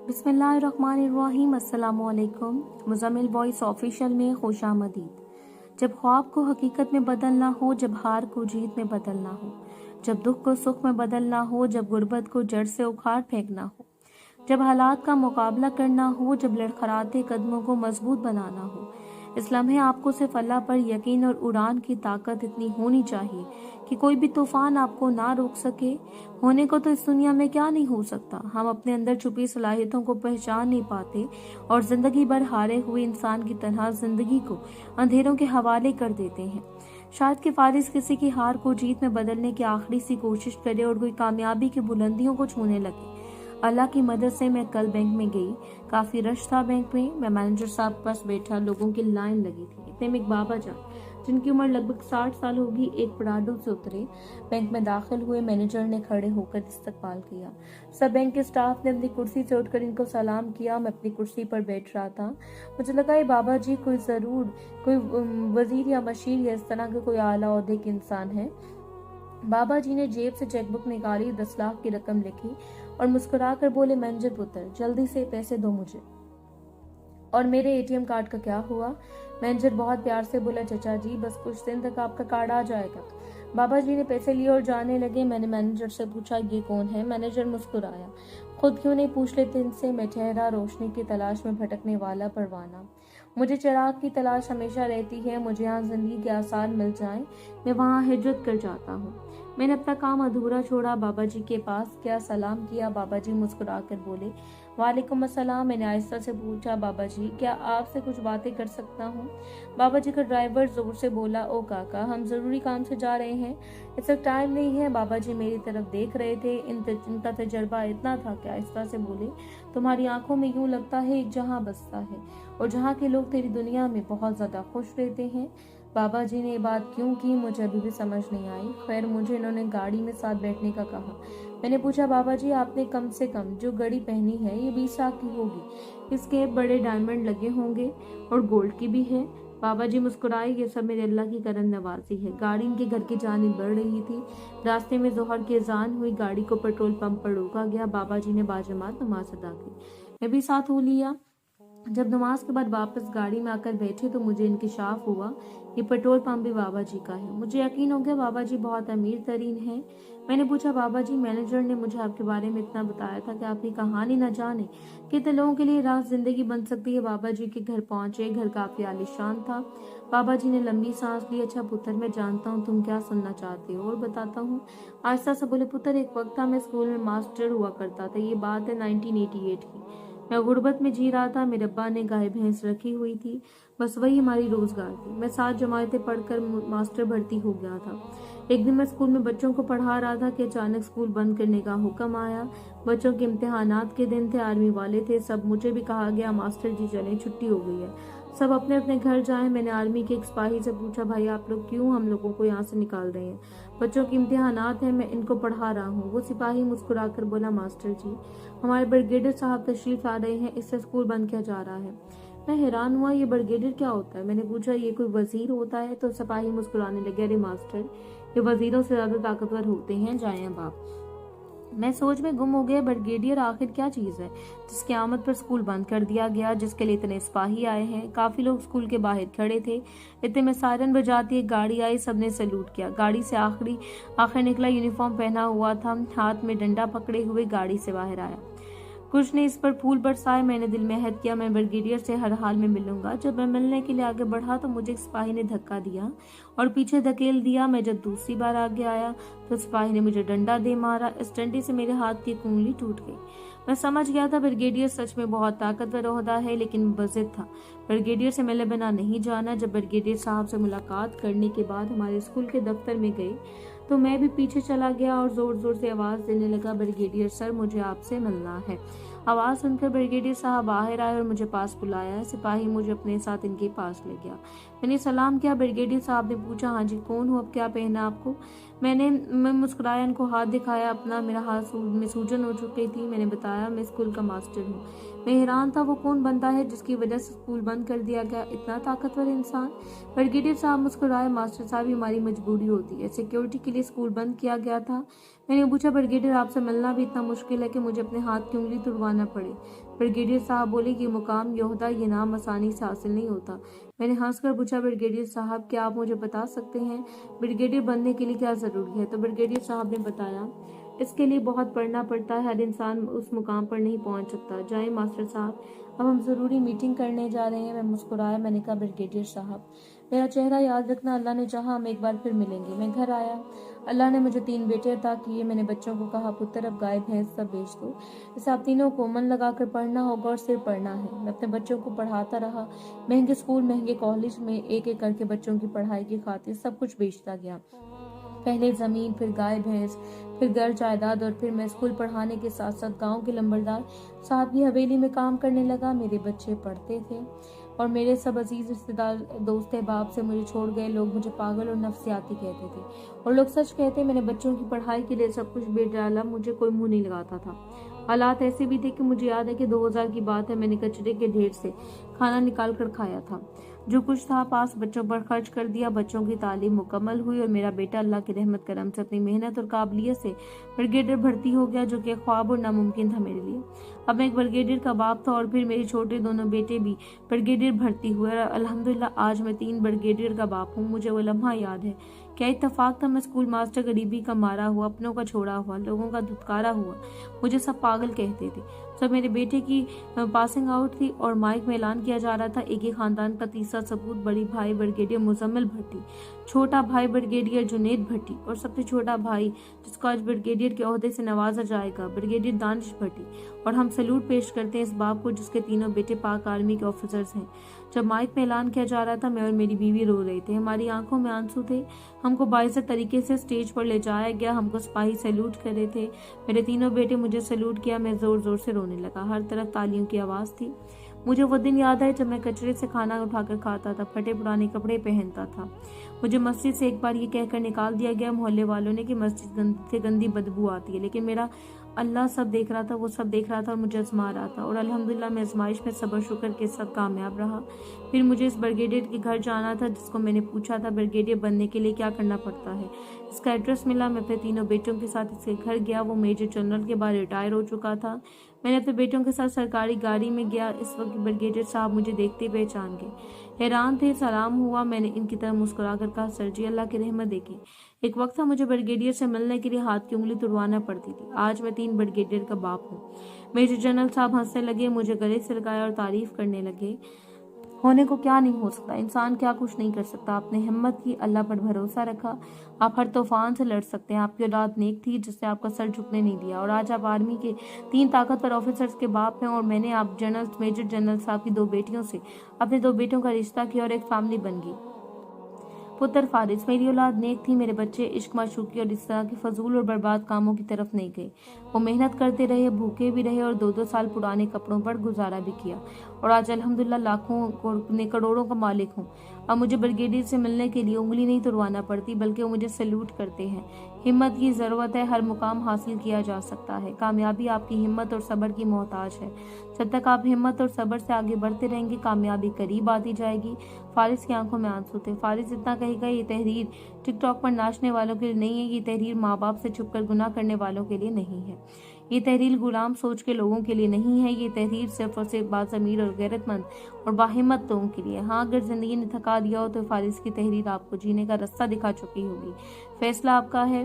बिस्मिल्लाहिर्रहमानिर्रहीम। अस्सलामुअलैकुम। Muzammil voice official में खुशामदीद। जब ख्वाब को हकीकत में बदलना हो, जब हार को जीत में बदलना हो, जब दुख को सुख में बदलना हो, जब गुर्बत को जड़ से उखाड़ फेंकना हो, जब हालात का मुकाबला करना हो, जब लड़खड़ाते कदमों को मजबूत बनाना हो, इस लम्हे आपको सिर्फ अल्लाह पर यकीन और उड़ान की ताकत इतनी होनी चाहिए कि कोई भी तूफान आपको ना रोक सके। होने को तो इस दुनिया में क्या नहीं हो सकता। हम अपने अंदर छुपी सलाहियतों को पहचान नहीं पाते और जिंदगी भर हारे हुए इंसान की तरह जिंदगी को अंधेरों के हवाले कर देते हैं। शायद कि फारिस किसी की हार को जीत में बदलने की आखिरी सी कोशिश करे और कोई कामयाबी की बुलंदियों को छूने लगे। अल्लाह की मदद से मैं कल बैंक में गई। काफी रश था बैंक में। मैं मैनेजर साहब के पास बैठा, लोगों की लाइन लगी थी। इतने में एक बाबा जान जिनकी उम्र लगभग 60 साल होगी एक पड़ाडों से उतरे, बैंक में दाखिल हुए। मैनेजर ने खड़े होकर इस्तकबाल किया। सब बैंक के स्टाफ ने अपनी कुर्सी से उठकर इनको सलाम किया। मैं अपनी कुर्सी पर बैठ रहा था। मुझे लगा ये बाबा जी कोई वजीर या मशीर या इस तरह के कोई आला ओहदे के इंसान है। बाबा जी ने जेब से चेकबुक निकाली, 10 लाख की रकम लिखी और मुस्कुराकर बोले, मैनेजर पुत्र, जल्दी से पैसे दो मुझे। और मेरे एटीएम कार्ड का क्या हुआ? मैनेजर बहुत प्यार से बोला, चचा जी बस कुछ दिन तक आपका कार्ड आ जाएगा। बाबा जी ने पैसे लिए और जाने लगे। मैंने मैनेजर से पूछा, ये कौन है? मैनेजर मुस्कुराया। खुद क्यों नहीं पूछ लेते इनसे? मैं ठहरा, रोशनी की तलाश में भटकने वाला परवाना। मुझे चिराग की तलाश हमेशा रहती है। मुझे यहाँ जिंदगी के आसार मिल जाएं, मैं वहाँ हिजरत कर जाता हूँ। मैंने अपना काम अधूरा छोड़ा, बाबा जी के पास क्या सलाम किया। बाबा जी मुस्कुरा कर बोले, वालेकुम अस्सलाम। मैंने आहिस्ता से पूछा, बाबा जी क्या आपसे कुछ बातें कर सकता हूँ? बाबा जी का ड्राइवर जोर से बोला, ओ काका, हम जरूरी काम से जा रहे हैं, इस वक्त टाइम नहीं है। बाबा जी मेरी तरफ देख रहे थे। इनका तजर्बा इतना था कि आहिस्ता से बोले, तुम्हारी आंखों में यूं लगता है एक जहां बसता है और जहां के लोग तेरी दुनिया में बहुत ज्यादा खुश रहते हैं। बाबा जी ने ये बात क्यों की मुझे अभी भी समझ नहीं आई। खैर मुझे इन्होंने गाड़ी में साथ बैठने का कहा। मैंने पूछा, बाबा जी आपने कम से कम जो घड़ी पहनी है ये 20 लाख की होगी, इसके बड़े डायमंड लगे होंगे और गोल्ड की भी है। बाबा जी मुस्कुराए, ये सब मेरे अल्लाह की करम नवाजी है। गाड़ी इनके घर की जानिब बढ़ रही थी। रास्ते में जोहर की अजान हुई। गाड़ी को पेट्रोल पंप पर रोका गया। बाबा जी ने बाजमात नमाज अदा की। मैं भी साथ हो लिया। जब नमाज के बाद वापस गाड़ी में आकर बैठे तो मुझे इंकिशाफ हुआ, ये पेट्रोल पंप भी बाबा जी का है। मुझे यकीन हो गया बाबा जी बहुत अमीर तरीन हैं। मैंने पूछा, बाबा जी मैनेजर ने मुझे आपके बारे में इतना बताया था कि आपकी कहानी न जाने कितने लोगों के लिए रात जिंदगी बन सकती है। बाबा जी के घर पहुंचे। घर काफी आलीशान था। बाबा जी ने लंबी सांस ली। अच्छा पुत्र, मैं जानता हूँ तुम क्या सुनना चाहते हो और बताता हूँ। आहिस्ता से बोले, पुत्र एक वक्त था मैं स्कूल में मास्टर हुआ करता था। ये बात है 1988 की। मैं गुर्बत में जी रहा था। मेरे अब्बा ने गाय भैंस रखी हुई थी, बस वही हमारी रोजगार थी। मैं 7 जमातें पढ़कर मास्टर भर्ती हो गया था। एक दिन मैं स्कूल में बच्चों को पढ़ा रहा था कि अचानक स्कूल बंद करने का हुक्म आया। बच्चों के इम्तिहानात के दिन थे, आर्मी वाले थे सब। मुझे भी कहा गया, मास्टर जी चलें, छुट्टी हो गई है, सब अपने अपने घर जाएं। मैंने आर्मी के एक सिपाही से पूछा, भाई आप लोग क्यों हम लोगों को यहाँ से निकाल रहे हैं? बच्चों के इम्तिहानात हैं, मैं इनको पढ़ा रहा हूँ। वो सिपाही मुस्कुराकर बोला, मास्टर जी हमारे ब्रिगेडियर साहब तशरीफ ला रहे हैं, इससे स्कूल बंद किया जा रहा है। मैं हैरान हुआ, ये ब्रिगेडियर क्या होता है? मैंने पूछा, ये कोई वजीर होता है? तो सिपाही मुस्कुराने लगे, अरे मास्टर ये वजीरों से ज्यादा ताकतवर होते हैं, जाएं अब आप। मैं सोच में गुम हो गया, ब्रिगेडियर आखिर क्या चीज है जिसकी आमद पर स्कूल बंद कर दिया गया, जिसके लिए इतने सिपाही आए हैं? काफी लोग स्कूल के बाहर खड़े थे। इतने में सायरन बजाती एक गाड़ी आई। सबने सैल्यूट किया। गाड़ी से आखिर निकला, यूनिफॉर्म पहना हुआ था, हाथ में डंडा पकड़े हुए गाड़ी से बाहर आया। कुछ ने इस पर फूल बरसाए। मैंने दिल में अहद किया, मैं ब्रिगेडियर से हर हाल में मिलूंगा। जब मैं मिलने के लिए आगे बढ़ा तो मुझे एक सिपाही ने धक्का दिया और पीछे धकेल दिया। मैं जब दूसरी बार आगे आया तो सिपाही ने मुझे डंडा दे मारा। इस डंडे से मेरे हाथ की एक उंगली टूट गई। मैं समझ गया था ब्रिगेडियर सच में बहुत ताकतवर ओहदा है, लेकिन बज़िद था। ब्रिगेडियर से मिले बिना नहीं जाना। जब ब्रिगेडियर साहब से मुलाकात करने के बाद हमारे स्कूल के दफ्तर में गए तो मैं भी पीछे चला गया और जोर जोर से आवाज देने लगा, ब्रिगेडियर सर मुझे आपसे मिलना है। आवाज सुनकर ब्रिगेडियर साहब बाहर आए और मुझे पास बुलाया। सिपाही मुझे अपने साथ इनके पास ले गया। मैंने सलाम किया। ब्रिगेडियर साहब ने पूछा, हाँ जी कौन हो, अब क्या पहना आपको? मैं मुस्कुराया, इनको हाथ दिखाया अपना। मेरा हाथ में सूजन हो चुकी थी। मैंने बताया, मैं स्कूल का मास्टर हूँ। मैं हैरान था, वो कौन बंदा है जिसकी वजह से स्कूल बंद कर दिया गया, इतना ताकतवर इंसान? ब्रिगेडियर साहब मुस्कुराए, मास्टर साहब हमारी मजबूरी होती है, सिक्योरिटी के लिए स्कूल बंद किया गया था। मैंने पूछा, ब्रिगेडियर आपसे मिलना भी इतना मुश्किल है कि मुझे अपने हाथ की उंगली तुड़वाना पड़े? ब्रिगेडियर साहब बोले कि मुकाम, योहदा, ये नाम आसानी से हासिल नहीं होता। मैंने हंसकर पूछा, ब्रिगेडियर साहब क्या आप मुझे बता सकते हैं ब्रिगेडियर बनने के लिए क्या जरूरी है? तो ब्रिगेडियर साहब ने बताया, इसके लिए बहुत पढ़ना पड़ता है, हर इंसान उस मुकाम पर नहीं पहुंच सकता। जाए मास्टर साहब, अब हम जरूरी मीटिंग करने जा रहे हैं। मैं मुस्कुराया, मैंने कहा, ब्रिगेडियर साहब मेरा चेहरा याद रखना, अल्लाह ने चाहा हम एक बार फिर मिलेंगे। मैं घर आया, अल्लाह ने मुझे 3 बेटे अता किए। मैंने बच्चों को कहा, पुत्र अब गाय भैंस सब बेच दो, इसे आप तीनों को मन लगाकर पढ़ना होगा और सिर्फ पढ़ना है। मैं अपने बच्चों को पढ़ाता रहा, महंगे स्कूल महंगे कॉलेज में एक एक करके बच्चों की पढ़ाई की खातिर सब कुछ बेचता गया। पहले जमीन, फिर गाय भैंस, फिर घर जायदाद, और फिर मैं स्कूल पढ़ाने के साथ साथ गांव के लंबरदार साहब की हवेली में काम करने लगा। मेरे बच्चे पढ़ते थे और मेरे सब अजीज रिश्तेदार दोस्त अहबाब से मुझे छोड़ गए लोग मुझे पागल और नफसियाती कहते थे, और लोग सच कहते मैंने बच्चों की पढ़ाई के लिए सब कुछ बेच डाला। मुझे कोई मुंह नहीं लगाता था। हालात ऐसे भी थे कि मुझे याद है कि 2000 की बात है, मैंने कचरे के ढेर से खाना निकाल कर खाया था। जो कुछ था पास बच्चों पर खर्च कर दिया। बच्चों की तालीम मुकम्मल हुई और मेरा बेटा अल्लाह की रहमत करम से अपनी मेहनत और काबिलियत से ब्रिगेडियर भर्ती हो गया, जो कि ख्वाब और नामुमकिन था मेरे लिए। अब मैं एक ब्रिगेडियर का बाप था और फिर मेरे छोटे दोनों बेटे भी ब्रिगेडियर भर्ती हुए और अल्हम्दुलिल्लाह आज मैं 3 ब्रिगेडियर का बाप हूँ। मुझे वो लम्हा याद है, क्या इत्तेफाक था। मैं स्कूल मास्टर गरीबी का मारा हुआ, अपनों का छोड़ा हुआ, लोगों का धुतकारा हुआ, मुझे सब पागल कहते थे। सब मेरे बेटे की पासिंग आउट थी और माइक में ऐलान किया जा रहा था, एक ही खानदान का तीसरा सबूत, बड़ी भाई ब्रिगेडियर मुजम्मिल भट्टी, छोटा भाई ब्रिगेडियर जुनैद भट्टी और सबसे छोटा भाई जिसको आज ब्रिगेडियर के ओहदे से नवाजा जाएगा, ब्रिगेडियर दानिश भट्टी। और हम सैल्यूट पेश करते हैं इस बाप को जिसके तीनों बेटे पाक आर्मी के ऑफिसर्स हैं। जब माइक में ऐलान किया जा रहा था, मैं और मेरी बीवी रो रहे थे, हमारी आंखों में आंसू थे। हमको बाइज्जत तरीके से स्टेज पर ले जाया गया, हमको सिपाही सैल्यूट कर रहे थे। मेरे तीनों बेटे मुझे सैल्यूट किया, मैं जोर जोर से रोने लगा। हर तरफ तालियों की आवाज थी। मुझे वो दिन याद है जब मैं कचरे से खाना उठाकर खाता था, फटे पुराने कपड़े पहनता था। मुझे मस्जिद से एक बार ये कहकर निकाल दिया गया मोहल्ले वालों ने कि मस्जिद से गंदी बदबू आती है, लेकिन मेरा अल्लाह सब देख रहा था, वो सब देख रहा था और मुझे आजमा रहा था। और अल्हम्दुलिल्लाह मैं आजमाइश में सब्र शुक्र के साथ कामयाब रहा। फिर मुझे इस ब्रिगेडियर के घर जाना था जिसको मैंने पूछा था ब्रिगेडियर बनने के लिए क्या करना पड़ता है। इसका एड्रेस मिला, मैं अपने तीनों बेटों के साथ इसके घर गया। वो मेजर जनरल के बाद रिटायर हो चुका था। मैंने अपने बेटों के साथ सरकारी गाड़ी में गया। इस वक्त ब्रिगेडियर साहब मुझे देखते पहचान गए, हैरान थे। सलाम हुआ, मैंने इनकी तरफ मुस्कुराकर कहा, सर जी अल्लाह की रहमत देखी। एक वक्त था मुझे ब्रिगेडियर से मिलने के लिए हाथ की उंगली तुड़वाना पड़ती थी। आज मैं 3 ब्रिगेडियर का बाप हूँ। मेजर जनरल साहब हंसने लगे, मुझे गले से लगाया और तारीफ करने लगे। होने को क्या नहीं हो सकता, इंसान क्या कुछ नहीं कर सकता। आपने हिम्मत की, अल्लाह पर भरोसा रखा, आप हर तूफान से लड़ सकते हैं। आपकी औलाद नेक थी जिसने आपका सर झुकने नहीं दिया, और आज आप आर्मी के 3 ताकतवर ऑफिसर्स के बाप हैं। और मैंने आप जनरल मेजर जनरल साहब की 2 बेटियों से अपने 2 बेटों का रिश्ता किया और एक फैमिली बन गई। पुत्र फारिस, मेरी औलाद नेक थी। मेरे बच्चे इश्क माशूकी और इस तरह के फजूल और बर्बाद कामों की तरफ नहीं गए। वो मेहनत करते रहे, भूखे भी रहे और 2-2 साल पुराने कपड़ों पर गुजारा भी किया। और आज अल्हम्दुलिल्लाह लाखों ने करोड़ों का मालिक हूँ। अब मुझे ब्रिगेडियर से मिलने के लिए उंगली नहीं तुड़वाना पड़ती, बल्कि वो मुझे सैल्यूट करते हैं। हिम्मत की जरूरत है, हर मुकाम हासिल किया जा सकता है। कामयाबी आपकी हिम्मत और सब्र की मोहताज है। जब तक आप हिम्मत और सब्र से आगे बढ़ते रहेंगे, कामयाबी करीब आती जाएगी। फारिस की आंखों में आंसू थे। फारिस इतना कहेगा, ये तहरीर टिकटॉक पर नाचने वालों के लिए नहीं है, ये तहरीर माँ बाप से छुपकर गुनाह करने वालों के लिए नहीं है, ये तहरीर गुलाम सोच के लोगों के लिए नहीं है, ये तहरीर सिर्फ और सिर्फ बाज़मीर और गैरतमंद और बाहिम्मत लोगों के लिए। हाँ, अगर जिंदगी ने थका दिया हो तो फारिस की तहरीर आपको जीने का रास्ता दिखा चुकी होगी। फैसला आपका है।